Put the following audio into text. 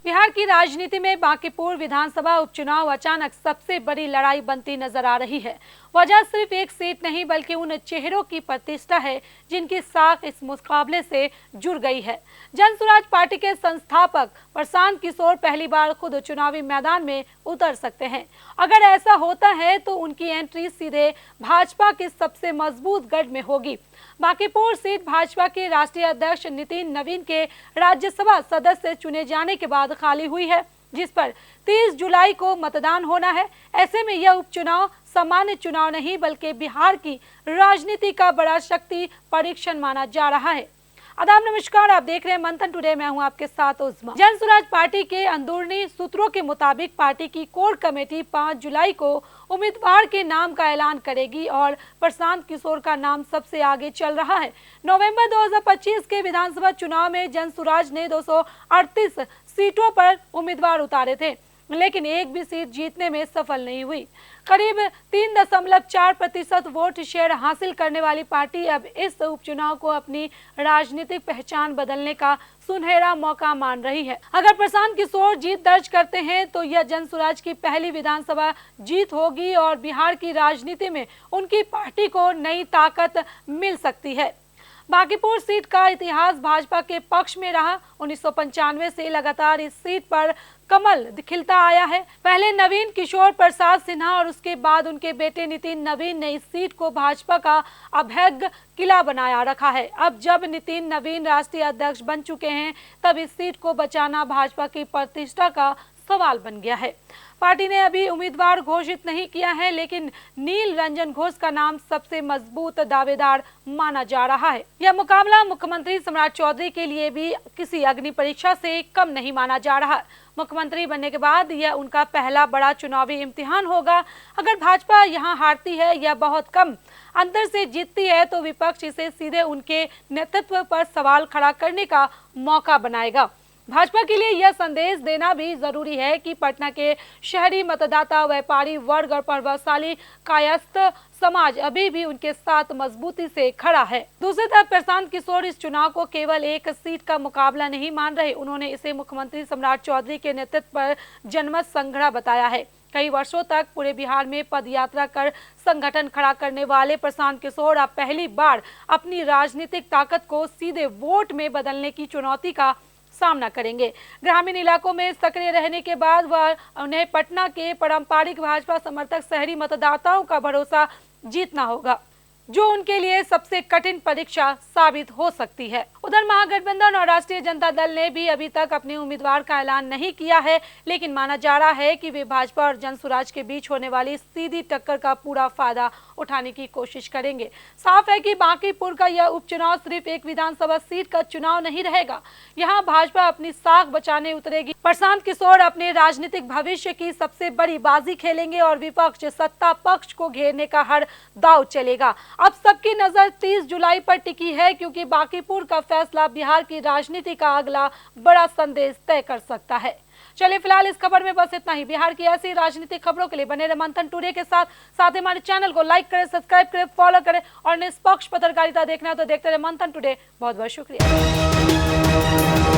बिहार की राजनीति में बांकीपुर विधानसभा उपचुनाव अचानक सबसे बड़ी लड़ाई बनती नजर आ रही है। वजह सिर्फ एक सीट नहीं बल्कि उन चेहरों की प्रतिष्ठा है जिनकी साख इस मुकाबले से जुड़ गई है। जन स्वराज पार्टी के संस्थापक प्रशांत किशोर पहली बार खुद चुनावी मैदान में उतर सकते हैं। अगर ऐसा होता है तो उनकी एंट्री सीधे भाजपा के सबसे मजबूत गढ़ में होगी। बांकीपुर सीट भाजपा के राष्ट्रीय अध्यक्ष नितिन नवीन के राज्यसभा सदस्य चुने जाने के बाद खाली हुई है, जिस पर 30 जुलाई को मतदान होना है। ऐसे में यह उपचुनाव सामान्य चुनाव नहीं बल्कि बिहार की राजनीति का बड़ा शक्ति परीक्षण माना जा रहा है। आदाब नमस्कार, आप देख रहे हैं मंथन टुडे। मैं हूं आपके साथ उस्मा। जन स्वराज पार्टी के अंदरूनी सूत्रों के मुताबिक पार्टी की कोर कमेटी 5 जुलाई को उम्मीदवार के नाम का ऐलान करेगी और प्रशांत किशोर का नाम सबसे आगे चल रहा है। नवंबर 2025 के विधानसभा चुनाव में जन स्वराज ने 238 सीटों पर उम्मीदवार उतारे थे, लेकिन एक भी सीट जीतने में सफल नहीं हुई। करीब 3.4% वोट शेयर हासिल करने वाली पार्टी अब इस उपचुनाव को अपनी राजनीतिक पहचान बदलने का सुनहरा मौका मान रही है। अगर प्रशांत किशोर जीत दर्ज करते हैं तो यह जन स्वराज की पहली विधानसभा जीत होगी और बिहार की राजनीति में उनकी पार्टी को नई ताकत मिल सकती है। बांकीपुर सीट का इतिहास भाजपा के पक्ष में रहा। 1995 से लगातार इस सीट पर कमल खिलता आया है। पहले नवीन किशोर प्रसाद सिन्हा और उसके बाद उनके बेटे नितिन नवीन ने इस सीट को भाजपा का अभेद्य किला बनाया रखा है। अब जब नितिन नवीन राष्ट्रीय अध्यक्ष बन चुके हैं, तब इस सीट को बचाना भाजपा की प्रतिष्ठा का सवाल बन गया है। पार्टी ने अभी उम्मीदवार घोषित नहीं किया है, लेकिन नील रंजन घोष का नाम सबसे मजबूत दावेदार माना जा रहा है। यह मुकाबला मुख्यमंत्री सम्राट चौधरी के लिए भी किसी अग्नि परीक्षा से कम नहीं माना जा रहा। मुख्यमंत्री बनने के बाद यह उनका पहला बड़ा चुनावी इम्तिहान होगा। अगर भाजपा यहां हारती है या बहुत कम अंतर से जीतती है तो विपक्ष इसे सीधे उनके नेतृत्व पर सवाल खड़ा करने का मौका बनाएगा। भाजपा के लिए यह संदेश देना भी जरूरी है कि पटना के शहरी मतदाता, व्यापारी वर्ग और प्रभावशाली कायस्थ समाज अभी भी उनके साथ मजबूती से खड़ा है। दूसरी तरफ प्रशांत किशोर इस चुनाव को केवल एक सीट का मुकाबला नहीं मान रहे। उन्होंने इसे मुख्यमंत्री सम्राट चौधरी के नेतृत्व पर जनमत संग्रह बताया है। कई वर्षों तक पूरे बिहार में पदयात्रा कर संगठन खड़ा करने वाले प्रशांत किशोर अब पहली बार अपनी राजनीतिक ताकत को सीधे वोट में बदलने की चुनौती का सामना करेंगे। ग्रामीण इलाकों में सक्रिय रहने के बाद वह उन्हें पटना के पारंपरिक भाजपा समर्थक शहरी मतदाताओं का भरोसा जीतना होगा, जो उनके लिए सबसे कठिन परीक्षा साबित हो सकती है। उधर महागठबंधन और राष्ट्रीय जनता दल ने भी अभी तक अपने उम्मीदवार का ऐलान नहीं किया है, लेकिन माना जा रहा है कि वे भाजपा और जन स्वराज के बीच होने वाली सीधी टक्कर का पूरा फायदा उठाने की कोशिश करेंगे। साफ है कि बांकीपुर का यह उपचुनाव सिर्फ एक विधानसभा सीट का चुनाव नहीं रहेगा। यहाँ भाजपा अपनी साख बचाने उतरेगी। प्रशांत किशोर अपने राजनीतिक भविष्य की सबसे बड़ी बाजी खेलेंगे और विपक्ष सत्ता पक्ष को घेरने का हर दांव चलेगा। अब सबकी नजर 30 जुलाई पर टिकी है, क्योंकि बांकीपुर का फैसला बिहार की राजनीति का अगला बड़ा संदेश तय कर सकता है। चलिए फिलहाल इस खबर में बस इतना ही। बिहार की ऐसी राजनीतिक खबरों के लिए बने रहे मंथन टुडे के साथ ही हमारे चैनल को लाइक करें, सब्सक्राइब करें, फॉलो करें और निष्पक्ष पत्रकारिता देखना है तो देखते रहे मंथन टुडे। बहुत बहुत शुक्रिया।